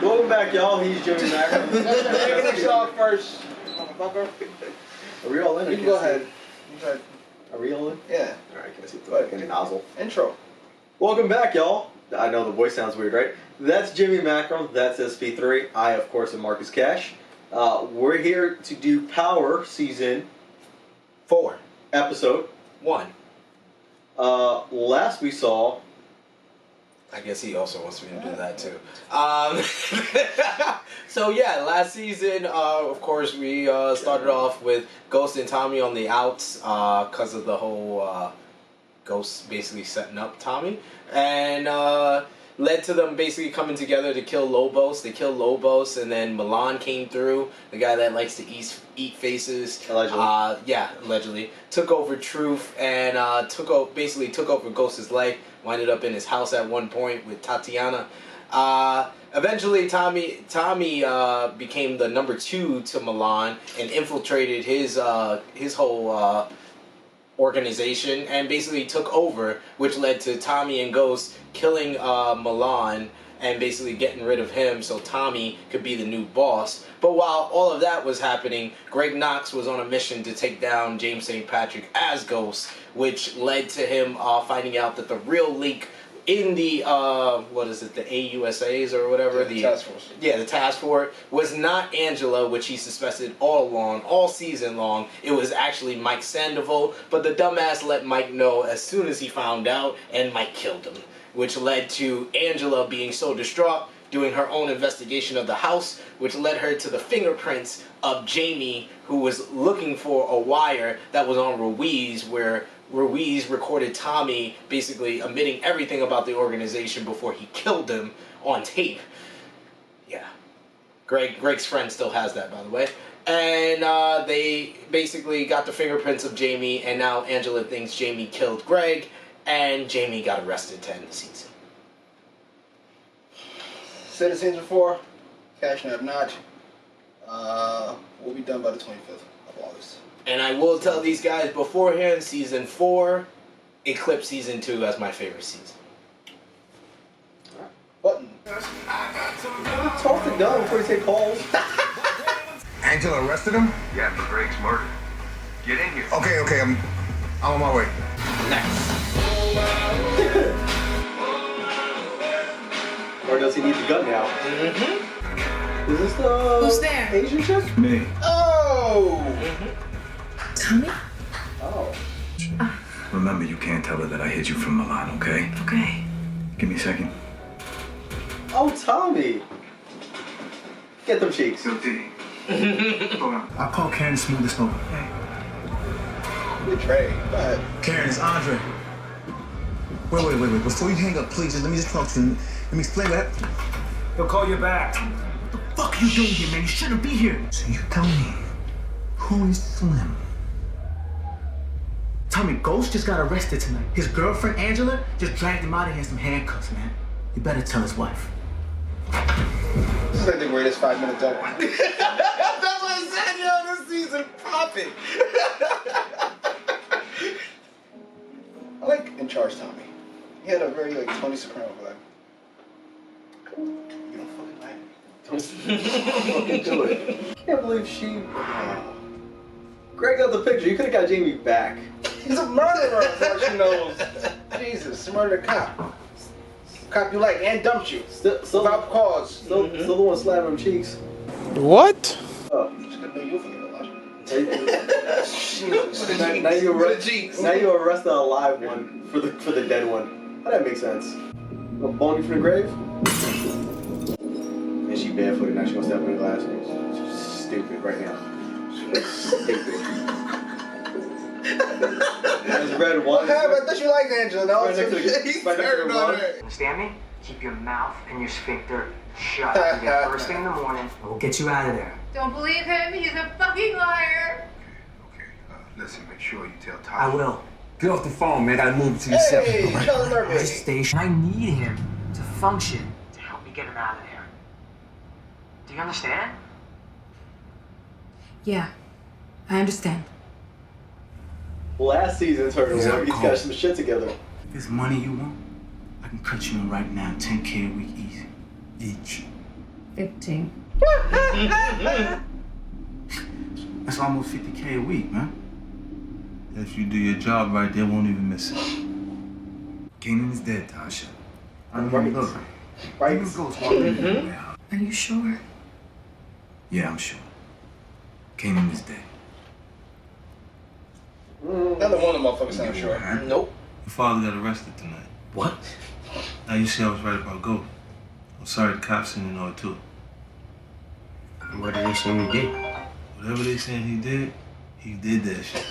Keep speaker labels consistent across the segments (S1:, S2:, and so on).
S1: Welcome back, y'all. He's Jimmy Macram.
S2: Taking this off first, motherfucker.
S1: Are we all in?
S2: You can go ahead.
S1: Are we all in?
S2: Yeah.
S1: Alright, can I see the fucking nozzle?
S2: Intro.
S1: Welcome back, y'all. I know the voice sounds weird, right? That's Jimmy Macram. That's SP3. I, of course, am Marcus Cash. We're here to do Power Season
S2: 4.
S1: Episode
S2: 1.
S1: Last we saw...
S3: I guess he also wants me to do that too. So yeah, last season, of course, we started off with Ghost and Tommy on the outs because of the whole Ghost basically setting up Tommy, and led to them basically coming together to kill Lobos. They killed Lobos, and then Milan came through, the guy that likes to eat faces.
S1: Allegedly.
S3: Yeah, allegedly. Took over Truth and basically took over Ghost's life. Winded up in his house at one point with Tatiana. Eventually, Tommy became the number 2 to Milan and infiltrated his whole organization and basically took over, which led to Tommy and Ghost killing Milan and basically getting rid of him so Tommy could be the new boss. But while all of that was happening, Greg Knox was on a mission to take down James St. Patrick as Ghost, which led to him finding out that the real link in the, the AUSAs or whatever?
S2: The task force.
S3: Yeah, the task force was not Angela, which he suspected all along, all season long. It was actually Mike Sandoval, but the dumbass let Mike know as soon as he found out, and Mike killed him, which led to Angela being so distraught, doing her own investigation of the house, which led her to the fingerprints of Jamie, who was looking for a wire that was on Ruiz, where Ruiz recorded Tommy basically admitting everything about the organization before he killed him on tape. Yeah. Greg's friend still has that, by the way. And they basically got the fingerprints of Jamie, and now Angela thinks Jamie killed Greg, and Jamie got arrested to end the season.
S2: Said the scenes before. Cash and Notch. We'll be done by the 25th of August.
S3: And I will tell these guys beforehand, season 4 eclipsed season 2 as my favorite season.
S2: Button.
S1: Talk to Gunn before you take calls.
S4: Angela arrested him?
S5: Yeah, for Greg's murder. Get in here.
S4: Okay, I'm on my way.
S3: Nice.
S1: Or does he need the gun now?
S3: Mm-hmm.
S1: Is this the
S6: Who's there?
S1: Asian chick?
S4: Me.
S2: Oh!
S6: Tommy?
S1: Oh.
S4: Remember, you can't tell her that I hid you from Milan, okay?
S6: Okay.
S4: Give me a second.
S1: Oh, Tommy. Get them cheeks.
S4: So, D. Hold on. I'll call Karen to smooth this over, okay?
S2: Trey. Go ahead.
S4: Karen, it's Andre. Wait. Before you hang up, please, let me just talk to you. Let me explain what happened.
S7: He'll call you back.
S4: What the fuck are you doing here, man? You shouldn't be here. So you tell me, who is Slim?
S7: Tommy, Ghost just got arrested tonight. His girlfriend, Angela, just dragged him out of here in some handcuffs, man. You better tell his wife.
S2: This is like the greatest 5-minute joke.
S3: That's what I said, yo, this season popping.
S2: I like In Charge Tommy. He had a very Tony Soprano vibe. You don't fucking like me.
S1: Don't fucking do it. Can't believe she... Greg got the picture. You could have got Jamie back.
S2: He's a murderer, as far as she knows. Jesus, murdered a cop. Cop you like and dumped you.
S1: Still
S2: Without cause.
S1: Still the one slapping him cheeks.
S8: What?
S1: Oh.
S2: Just gonna know you'll forget a lot.
S1: Jesus. Now you arrested a live one for the dead one. How that make sense? A bony from the grave? And she barefooted, now she gonna step in the glass. She's stupid right now. Stupid. There's red one.
S2: What happened? I thought you liked Angela. No,
S1: Right next to the-
S2: he's
S1: right next to
S2: turned
S1: the
S2: on
S1: one.
S2: her.
S9: Understand me? Keep your mouth and your sphincter shut. You get first thing in the morning.
S7: We'll get you out of there.
S6: Don't believe him. He's a fucking liar.
S5: Okay. Listen, make sure you tell Tasha.
S7: I will.
S8: Get off the phone, man. I gotta move it to yourself.
S2: Hey, tell her
S7: Just stay. I need him to function.
S9: To help me get him out of there. Do you understand?
S6: Yeah, I understand.
S1: Last season's her
S8: He's
S1: where
S8: out
S1: he's
S8: cold.
S1: got some shit together.
S7: If there's money you want, I can cut you in right now, 10K a week easy.
S8: Each.
S6: 15.
S7: That's almost 50K a week, man.
S4: If you do your job right, they won't even miss it. Kanan is dead, Tasha. I mean,
S1: Right.
S4: look.
S1: Right.
S4: Even Ghost walking
S6: Are you sure?
S4: Yeah, I'm sure. Kanan is dead.
S2: Another one of them motherfuckers sound sure.
S3: Nope.
S4: Your father got arrested tonight.
S3: What?
S4: Now you see I was right about Ghost. I'm sorry the cops didn't know it too.
S3: What did you say you did?
S4: Whatever they saying he did that shit.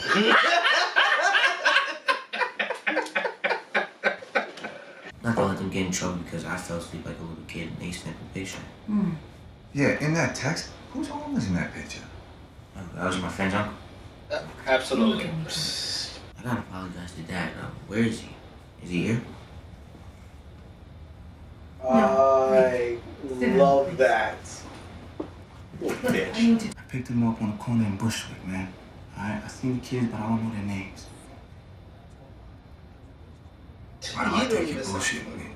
S10: Not gonna let them get in trouble because I fell asleep like a little kid and they snipped a picture.
S4: Yeah, in that text, whose home is in that picture?
S10: That was my friend's uncle.
S2: Absolutely.
S10: I gotta apologize to Dad. Where is he? Is he here?
S1: I love that. Little bitch.
S7: I picked him up on the corner in Bushwick, man. Alright, I seen the kids, but I don't know their names.
S4: Why do I think you're bullshit with me?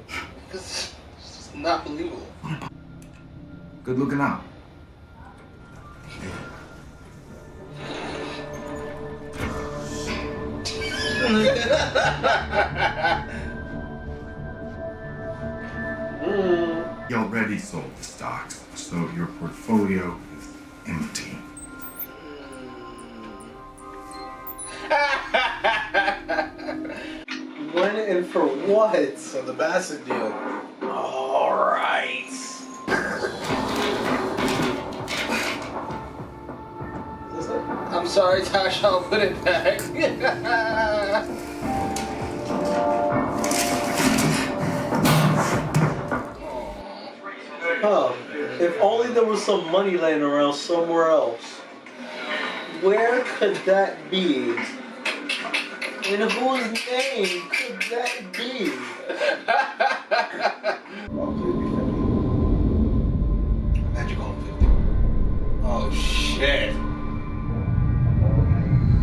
S2: Because it's just not believable.
S4: Good looking out. You already sold the stocks, so your portfolio is empty.
S1: When and for what?
S2: So the Bassett deal.
S1: Alright.
S2: I'm sorry, Tasha, I'll put it back.
S1: Huh. If only there was some money laying around somewhere else. Where could that be? In whose name could that be?
S2: Magic on 50. Oh, shit.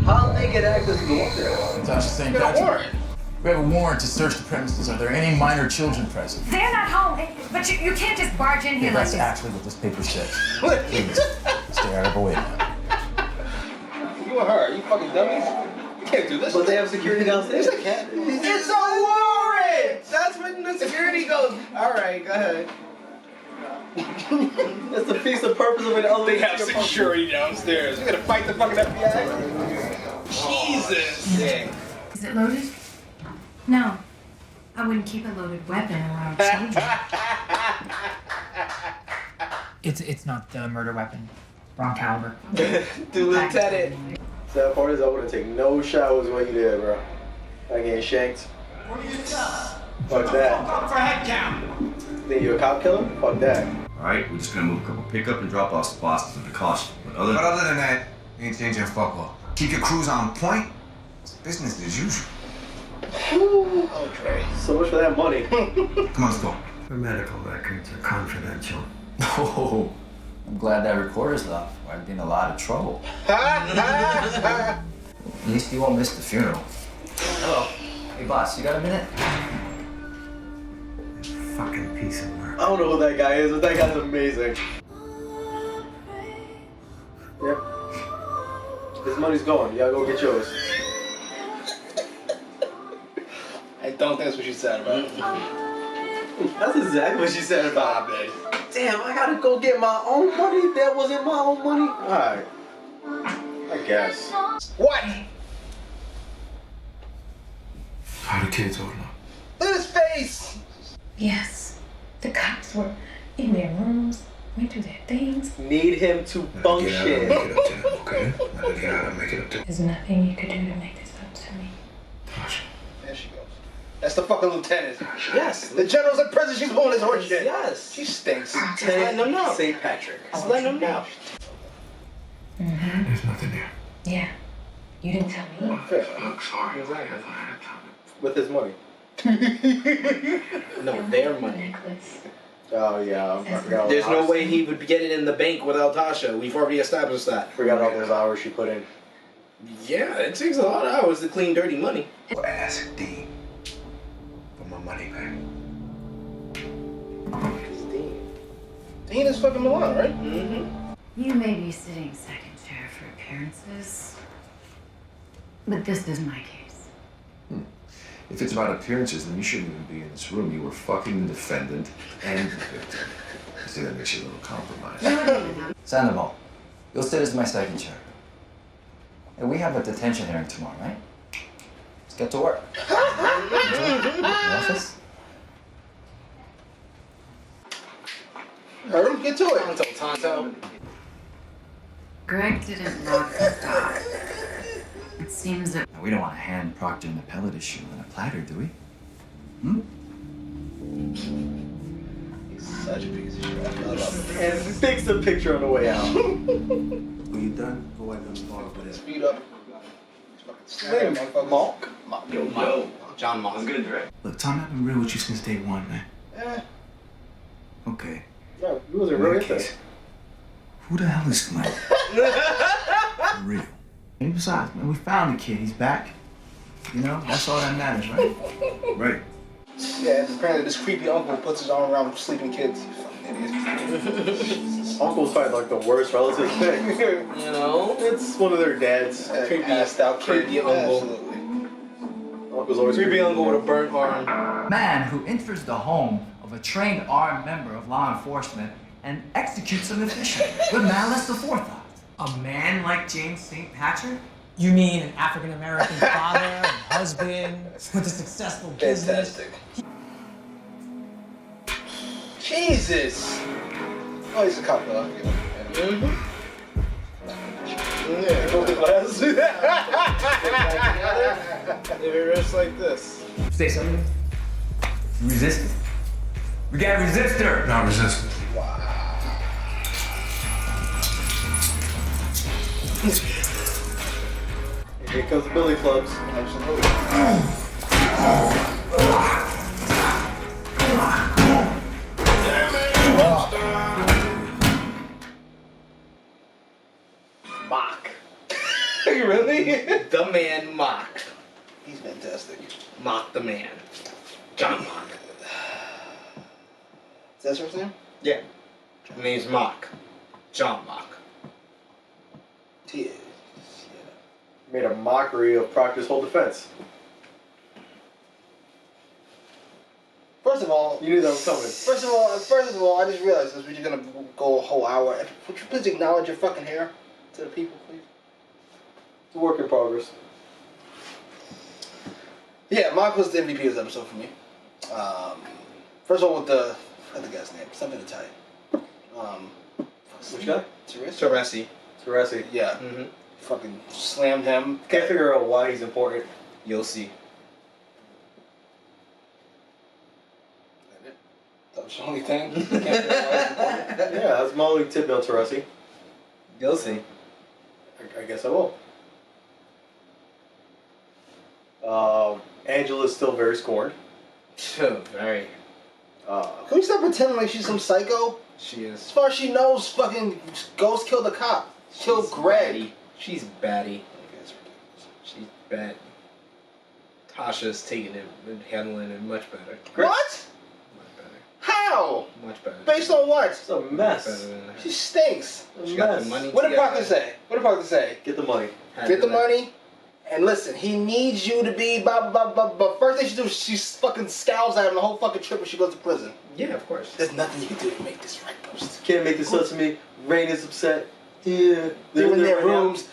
S1: How did they get access to go up there?
S7: Tasha St.
S2: Get a
S7: Patrick.
S2: warrant.
S7: We have a warrant to search the premises. Are there any minor children present?
S6: They're not home, but you can't just barge in here like
S7: That's
S6: this.
S7: actually what this paper says. Please, stay out of the way now.
S2: You and her, you fucking dummies. You can't do this.
S1: But they have security downstairs.
S2: Yes, they can. It's a warrant! That's when the security goes. Alright, go ahead.
S1: That's the piece of purpose of an elevator.
S2: They have security downstairs. You're gonna fight the fucking FBI? Jesus! Yeah.
S6: Is it loaded? No. I wouldn't keep a loaded weapon around children.
S11: It's not the murder weapon. Wrong caliber.
S1: Dude, Lieutenant. Sad part is I wouldn't take no showers while you there, bro. I get shanked. Fuck that.
S7: For head count.
S1: Think you a cop killer? Fuck that.
S12: Alright, we're just gonna move a couple pickup and drop off spots with the caution. But other
S4: than that, you ain't changing fuck all. Keep your crews on point. It's business as usual.
S2: Okay.
S1: So much for that money.
S4: Come on, let's go.
S5: The medical records are confidential.
S7: Oh, I'm glad that recorder's off. I'd be in a lot of trouble.
S10: At least you won't miss the funeral. Hello. Hey, boss, you got a minute?
S5: Fucking piece of work.
S1: I don't know who that guy is, but that guy's amazing. Yep. His money's going. Y'all go get yours.
S2: I don't think that's what she said about it.
S1: That's exactly what she said about it. Damn, I gotta go get my own money? That wasn't my own money? Alright. I guess.
S2: What?
S4: How the kids holding up?
S2: Look at his face!
S6: Yes. The cops were in their rooms, went through their things.
S1: Need him to function.
S5: Get out and make it up to him, okay? Get out and make it up to him.
S6: There's nothing you could do to make this up to me.
S5: Tasha.
S2: There she goes. That's the fucking lieutenant.
S1: Yes.
S2: The general's in prison, she's pulling his horse shit.
S1: Yes.
S2: She stinks.
S1: Just
S3: letting them know.
S1: St. Patrick.
S3: Just letting them know.
S6: Mm-hmm.
S5: There's nothing there.
S6: Yeah. You didn't tell me.
S5: Look, sorry. I thought I had time.
S1: With his money.
S3: No, their money.
S6: Necklace.
S1: Oh, yeah. I forgot.
S3: There's no way he would get it in the bank without Tasha. We've already established that.
S1: Forgot all those hours she put in.
S3: Yeah, it takes a lot of hours to clean dirty money.
S5: Ask D for my money back.
S1: Dean.
S2: Dean is fucking Milan, right?
S3: Mm-hmm.
S6: You may be sitting second chair for appearances, but this is my case.
S5: If it's about appearances, then you shouldn't even be in this room. You were fucking the defendant and the victim. I think that makes you a little compromised.
S10: Sandoval, you'll sit as my second chair. And we have a detention hearing tomorrow, right? Let's get to work. The office?
S2: Heard him, get to it.
S3: Tonto.
S6: Greg didn't lock the door. It seems that
S10: Now, we don't want to hand Proctor an appellate issue on a platter, do we?
S2: He's such a piece of shit. I love him.
S1: And takes the picture on the way out.
S4: When you done, go ahead and follow with it.
S2: Speed up.
S1: Name Mark.
S3: Yo. John Moss.
S12: I'm good, right?
S7: Look, Tom, I've been real with you since day one, man.
S2: Eh.
S7: Okay.
S1: No, he wasn't
S7: In
S1: really
S7: that
S1: into
S7: case,
S1: it.
S7: who the hell is Glenn? For real. And besides, man, we found the kid. He's back. You know, that's all that matters, right?
S4: Right.
S2: Yeah, and apparently this creepy uncle puts his arm around sleeping kids. You fucking idiot.
S1: Uncle's probably like the worst relative pick.
S3: You know?
S1: It's one of their dads.
S2: Creepy passed out kid.
S3: Creepy uncle.
S2: Absolutely.
S1: Uncle's always
S3: Creepy uncle with a burnt arm.
S7: Man who enters the home of a trained armed member of law enforcement and executes him efficiently with malice aforethought. A man like James St. Patrick?
S11: You mean an African American father and husband with a successful business?
S2: Fantastic. Jesus! Oh, he's a cop, though.
S3: Yeah,
S2: Go with the glasses.
S3: Maybe wrist like this.
S7: Say something. Resist it. We got a resistor.
S5: Not resistant.
S1: Here comes the billy clubs.
S3: Mock.
S2: Really?
S3: The man Mock.
S2: He's fantastic.
S3: Mock the man. John Mock.
S2: Is that your name?
S3: Yeah. His name's Mock. John Mock.
S2: Yeah.
S1: Made a mockery of Proctor's whole defense.
S2: First of all,
S1: You knew that was coming.
S2: First of all, I just realized this. We're just gonna go a whole hour. Would you please acknowledge your fucking hair to the people, please?
S1: It's a work in progress.
S2: Yeah, Mark was the MVP of this episode for me. First of all, with the guy's name, something to tie.
S1: Which guy?
S3: Teresi.
S1: Teresi.
S2: Yeah.
S3: Mm-hmm.
S2: Fucking slammed him.
S1: Can't figure out why he's important.
S3: You'll see.
S2: That was the only thing. Can't figure out why he's important.
S1: Yeah, that's my only tidbit on Teresi.
S3: You'll see.
S1: I guess I will. Angela's still very scorned.
S3: Very.
S2: Can we stop pretending like she's some psycho?
S3: She
S2: As
S3: is.
S2: far as she knows, fucking Ghost killed the cop. Killed Greg.
S3: Baddie. She's baddie. She's bad. Tasha's taking it and handling it much better.
S2: What?
S3: Much better.
S2: How?
S3: Much better.
S2: Based on what?
S1: It's a
S3: Much
S1: mess.
S3: better than her.
S2: She stinks.
S3: She got the money.
S2: What did
S3: together.
S2: Proctor say? What did Proctor say?
S1: Get the money.
S2: Get the money. And listen, he needs you to be blah blah blah. But first thing she do is she fucking scowls at him the whole fucking trip when she goes to prison.
S3: Yeah, of course.
S2: There's nothing you can do to make this right, Post.
S1: Can't make this up to me. Rain is upset. Yeah.
S2: They're in their
S1: right now.
S2: rooms.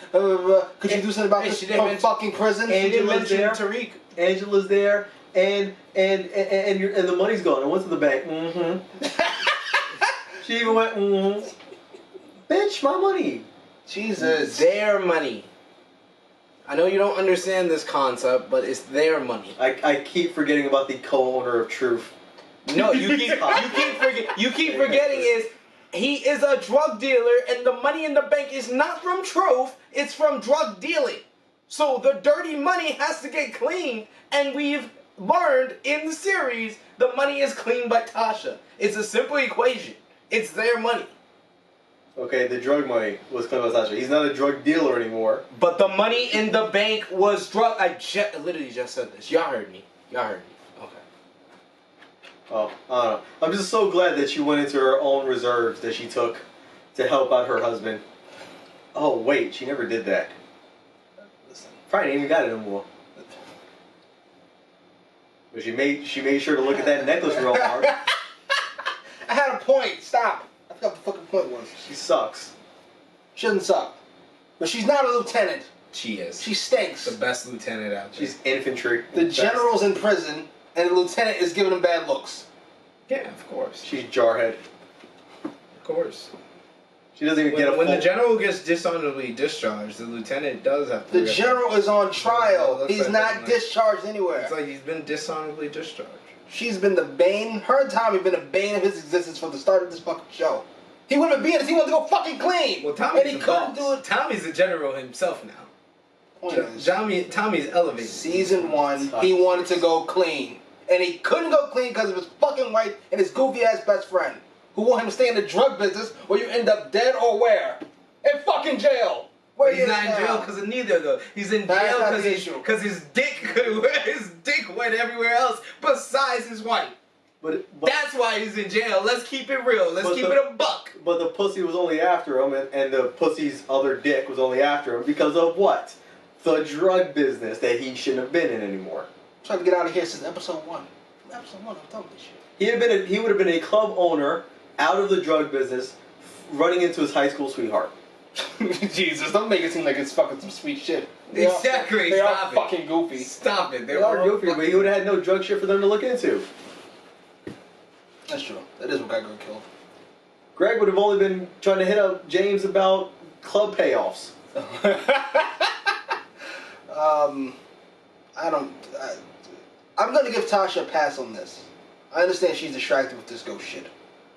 S2: Could you do something about
S3: Hey,
S2: this
S3: she didn't
S2: from
S3: mention-
S2: fucking prison?
S1: Angela's there.
S3: Tariq.
S1: Angela's there, and the money's gone. I went to the bank. Mm-hmm. She even went. Mm-hmm. Bitch, my money.
S2: Jesus.
S3: Their money. I know you don't understand this concept, but it's their money.
S1: I keep forgetting about the co-owner of Truth.
S3: No, you keep forgetting is he is a drug dealer, and the money in the bank is not from Truth, it's from drug dealing. So the dirty money has to get cleaned, and we've learned in the series the money is cleaned by Tasha. It's a simple equation. It's their money.
S1: Okay, the drug money was cleaned by Tasha. He's not a drug dealer anymore.
S3: But the money in the bank was drug. I literally just said this. Y'all heard me. Okay.
S1: Oh, I don't know. I'm just so glad that she went into her own reserves that she took to help out her husband. Oh, wait, she never did that.
S2: Listen.
S1: Probably ain't even got it anymore. But she made sure to look at that necklace real hard.
S2: I had a point. Stop. I forgot what the fucking point was.
S1: She sucks.
S2: She doesn't suck. But she's not a lieutenant.
S3: She is.
S2: She stinks.
S3: The best lieutenant out there.
S1: She's infantry.
S2: The general's in prison, and the lieutenant is giving him bad looks.
S3: Yeah, of course.
S1: She's jarhead.
S3: Of course.
S1: She doesn't even get a
S3: When
S1: full...
S3: the general gets dishonorably discharged, the lieutenant does have to...
S2: The general is on trial. He's not discharged anywhere.
S3: It's like he's been dishonorably discharged.
S2: She's been the bane. Her and Tommy have been the bane of his existence from the start of this fucking show. He wouldn't have been if he wanted to go fucking clean.
S3: Well, Tommy's
S2: and he
S3: the
S2: couldn't
S3: boss.
S2: do it.
S3: Tommy's the general himself now. Tommy's elevated.
S2: Season 1, he wanted to go clean. And he couldn't go clean because of his fucking wife and his goofy ass best friend. Who want him to stay in the drug business where you end up dead or where? In fucking jail. Where
S3: He's not in jail because of neither of those. He's in jail because his dick went everywhere else besides his wife.
S1: But
S3: that's why he's in jail. Let's keep it real. Let's keep it a buck.
S1: But the pussy was only after him, and the pussy's other dick was only after him because of what? The drug business that he shouldn't have been in anymore.
S2: I'm trying to get out of here since episode 1. Episode 1, I'm done with this shit.
S1: He would have been a club owner, out of the drug business, running into his high school sweetheart.
S2: Jesus, don't make it seem like it's fucking some sweet shit.
S3: Exactly.
S2: They are fucking goofy.
S3: Stop it.
S1: They are goofy, but he would have had no drug shit for them to look into.
S2: That's true. That is what got Greg killed.
S1: Greg would have only been trying to hit up James about club payoffs.
S2: I'm gonna give Tasha a pass on this. I understand she's distracted with this ghost shit,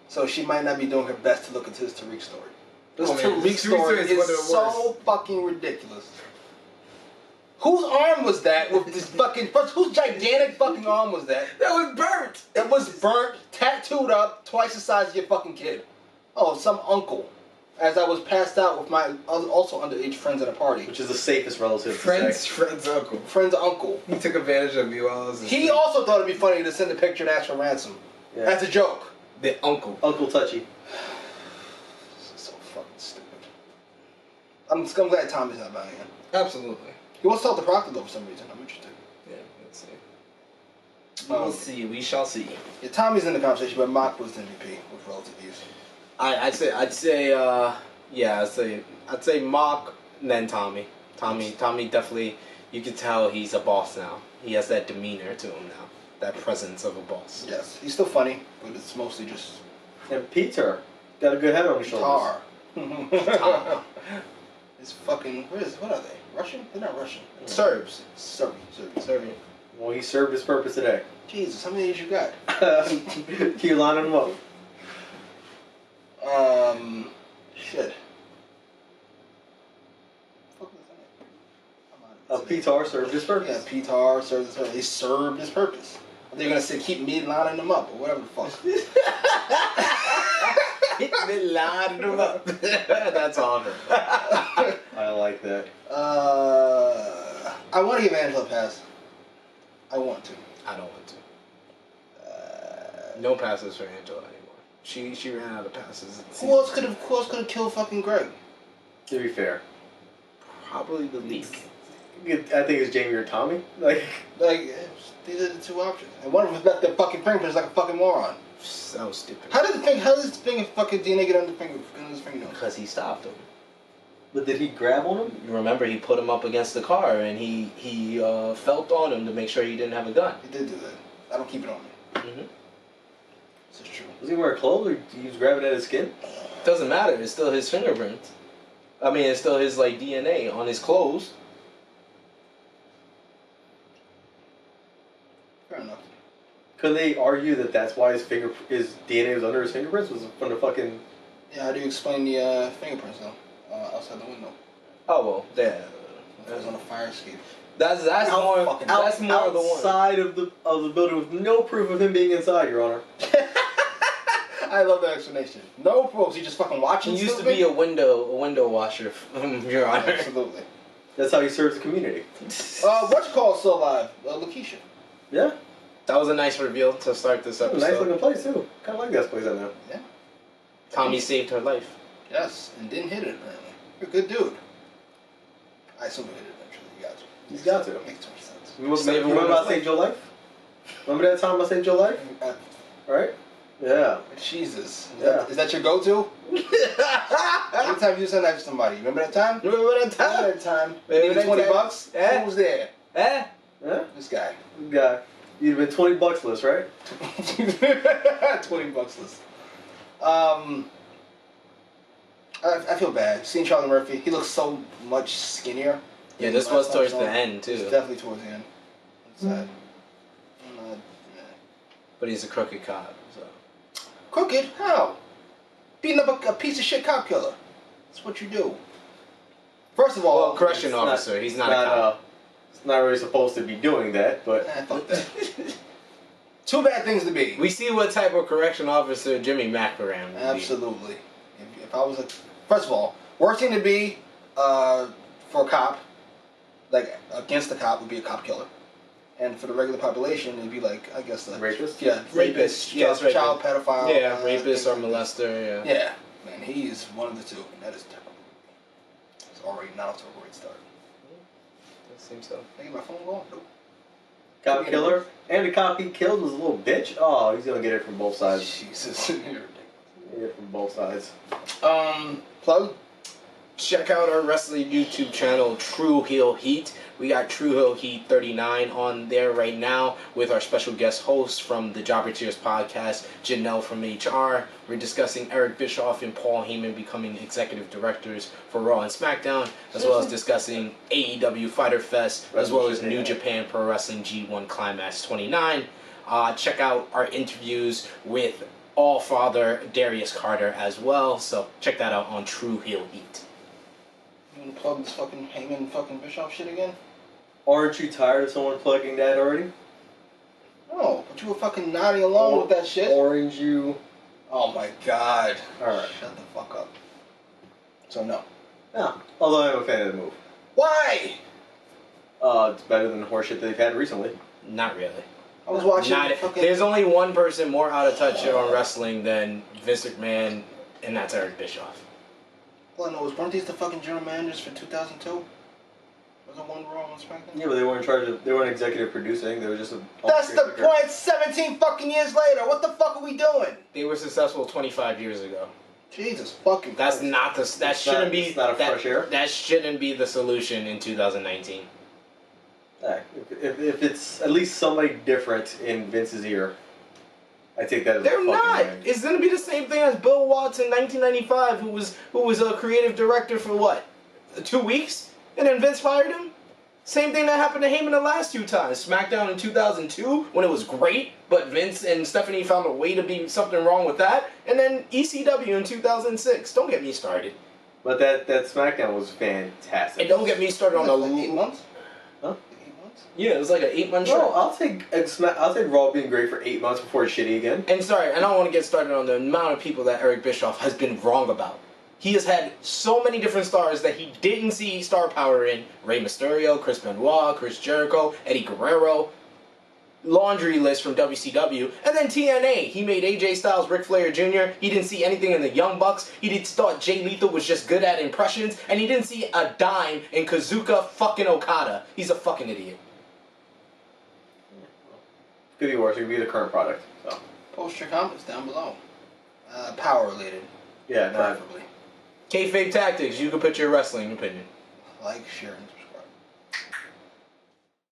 S2: so she might not be doing her best to look into this Tariq story. This Tariq story is so fucking ridiculous. Whose arm was that with this fucking... Whose gigantic fucking arm was that?
S3: That was burnt!
S2: That was burnt, tattooed up, twice the size of your fucking kid. Oh, some uncle. As I was passed out with my also underage friends at a party.
S1: Which is the safest relative.
S3: Friend's uncle.
S2: Friend's uncle.
S3: He took advantage of you while I was
S2: He also thought it'd be funny to send a picture and ask for ransom.
S1: Yeah.
S2: That's a joke.
S3: The uncle.
S1: Uncle Touchy.
S2: This is so fucking stupid. I'm glad Tommy's not buying it.
S3: Absolutely.
S2: He wants to talk to Proctor though for some reason. I'm interested.
S3: Yeah, let's see. We'll see. We shall see.
S2: Yeah, Tommy's in the conversation, but Mock was the MVP with relative views.
S3: I'd say Mock and then Tommy. Tommy definitely, you could tell he's a boss now. He has that demeanor to him now. That presence of a boss.
S2: Yes. He's still funny, but it's mostly just...
S1: And Peter got a good head on his shoulders.
S2: Tar. It's fucking... What are they? Russian? They're not Russian.
S3: Serbs.
S2: Serbian.
S1: Well, he served his purpose today.
S2: Jesus, how many days you got?
S1: You lining them up.
S2: Shit.
S1: Petar served his purpose.
S2: Yeah, Petar served his purpose. He served his purpose. They're gonna say keep me lining them up or whatever the fuck.
S3: Keep me lining them up. That's awesome.
S1: I like that.
S2: I want to give Angela a pass. I want to.
S3: I don't want to. No passes for Angela anymore. She ran out of passes.
S2: Who else could have killed fucking Greg?
S1: To be fair,
S3: probably the least.
S1: I think it's Jamie or Tommy. Like
S2: these are the two options, and one of them left their fucking fingerprints like a fucking moron.
S3: So stupid.
S2: How did his finger fucking DNA get on his fingernails?
S3: Because he stopped him.
S1: But did he grab on him?
S3: You remember he put him up against the car and he felt on him to make sure he didn't have a gun.
S2: He did do that. I don't keep it on me.
S3: Mm-hmm.
S2: This is true.
S1: Was he wearing clothes or he was grabbing at his skin?
S3: Doesn't matter. It's still his fingerprints. I mean, it's still his DNA on his clothes.
S2: Fair enough.
S1: Could they argue that that's why his DNA was under his fingerprints? Was from the fucking...
S2: Yeah, how do you explain the fingerprints though? Outside the window.
S3: Oh well, yeah.
S2: It was on a fire escape.
S3: That's more of the one.
S1: Outside of the building with no proof of him being inside, Your Honor.
S2: I love that explanation. No proof. He just fucking watching.
S3: He used to be a window washer, Your Honor.
S2: Absolutely.
S1: That's how he serves the community.
S2: What's called still alive? Lakeisha.
S1: Yeah.
S3: That was a nice reveal to start this episode.
S1: Nice looking place too. Kind of like that place I know.
S2: Yeah.
S3: Tommy saved her life.
S2: Yes, and didn't hit it apparently. You're a good dude. I assume you hit it eventually. You got to.
S1: He's got to.
S2: Makes too much sense.
S1: Remember I saved your life? Remember that time I saved your life? Right? Yeah.
S2: Jesus. Is that your go-to? Every time you send that to somebody, remember that time?
S3: Remember that time?
S2: Remember that time?
S3: Remember
S2: Maybe
S3: that
S2: $20?
S3: Eh?
S2: Who was there?
S3: Eh?
S1: Yeah?
S2: This guy.
S1: Guy. You'd have been $20 less, right?
S2: $20 less. I feel bad. Seeing Charlie Murphy, he looks so much skinnier.
S3: Yeah, this was towards the end, too.
S2: It's definitely towards the end. It's sad.
S3: But he's a crooked cop, so.
S2: Crooked? How? Beating up a piece of shit cop killer. That's what you do. First of all...
S3: Well, correction officer. He's not a cop.
S1: It's not really supposed to be doing that, but...
S2: Fuck that. Two bad things to be.
S3: We see what type of correction officer Jimmy Macram would be.
S2: Absolutely. If I was a... First of all, worst thing to be for a cop, like against the cop, would be a cop killer. And for the regular population, it'd be like, I guess...
S1: Rapist?
S2: Yeah, rapist, child pedophile.
S3: Yeah, rapist or molester, yeah.
S2: Yeah, man, he is one of the two, and that is terrible. It's already not off to a great start.
S3: That seems so.
S2: Hey, my phone going? Nope.
S1: Cop killer? And the cop he killed was a little bitch? Oh, he's gonna get it from both sides.
S2: Jesus. You're ridiculous.
S1: Get it from both sides.
S2: Plug?
S3: Check out our wrestling YouTube channel, Tru Heels. We got Tru Heels 39 on there right now with our special guest host from the Jobber Cheers podcast, Janelle from HR. We're discussing Eric Bischoff and Paul Heyman becoming executive directors for Raw and SmackDown, as well as discussing AEW Fighter Fest, as well as New Japan Pro Wrestling G1 Climax 29. Check out our interviews with All-Father Darius Carter as well, so check that out on Tru Heels.
S2: You wanna plug this fucking Heyman fucking Bischoff shit again?
S1: Aren't you tired of someone plugging that already?
S2: No, but you were fucking nodding along with that shit.
S1: Orange you.
S2: Oh my god.
S1: Alright.
S2: Shut the fuck up. So no.
S1: No. Although I'm a fan of the move.
S2: Why?
S1: It's better than the horseshit they've had recently.
S3: Not really.
S2: I was watching
S3: There's only one person more out of touch on wrestling than Vince McMahon, and that's Eric Bischoff.
S2: All I know is, weren't these the fucking general managers for 2002? Was it one Raw on SmackDown?
S1: Yeah, but they weren't in charge of, they weren't executive producing, they were just a...
S2: That's the point, 17 fucking years later! What the fuck are we doing?
S3: They were successful 25 years ago.
S2: Jesus fucking
S3: That's
S2: Christ.
S3: not the... That shouldn't be...
S1: It's not a fresh air.
S3: That shouldn't be the solution in 2019.
S1: If it's at least somebody different in Vince's ear, I take that as
S3: They're
S1: a fucking
S3: not.
S1: win.
S3: It's gonna be the same thing as Bill Watts in 1995, who was a creative director for what, 2 weeks, and then Vince fired him. Same thing that happened to Heyman the last two times. SmackDown in 2002 when it was great, but Vince and Stephanie found a way to be something wrong with that, and then ECW in 2006. Don't get me started.
S1: But that SmackDown was fantastic.
S3: And don't get me started on the...
S2: Like 8 months?
S1: Huh?
S2: 8 months?
S3: Yeah, it was like an 8-month show.
S1: No, I'll take Raw being great for 8 months before it's shitty again.
S3: And sorry, I don't want to get started on the amount of people that Eric Bischoff has been wrong about. He has had so many different stars that he didn't see star power in. Rey Mysterio, Chris Benoit, Chris Jericho, Eddie Guerrero. Laundry list from WCW. And then TNA. He made AJ Styles, Ric Flair Jr. He didn't see anything in the Young Bucks. He didn't thought Jay Lethal was just good at impressions. And he didn't see a dime in Kazuka fucking Okada. He's a fucking idiot.
S1: Could be worse. It could be the current product. So.
S2: Post your comments down below. Power related.
S1: Yeah,
S2: preferably.
S3: Kayfabe Tactics. You can put your wrestling opinion.
S2: Like, share, and subscribe.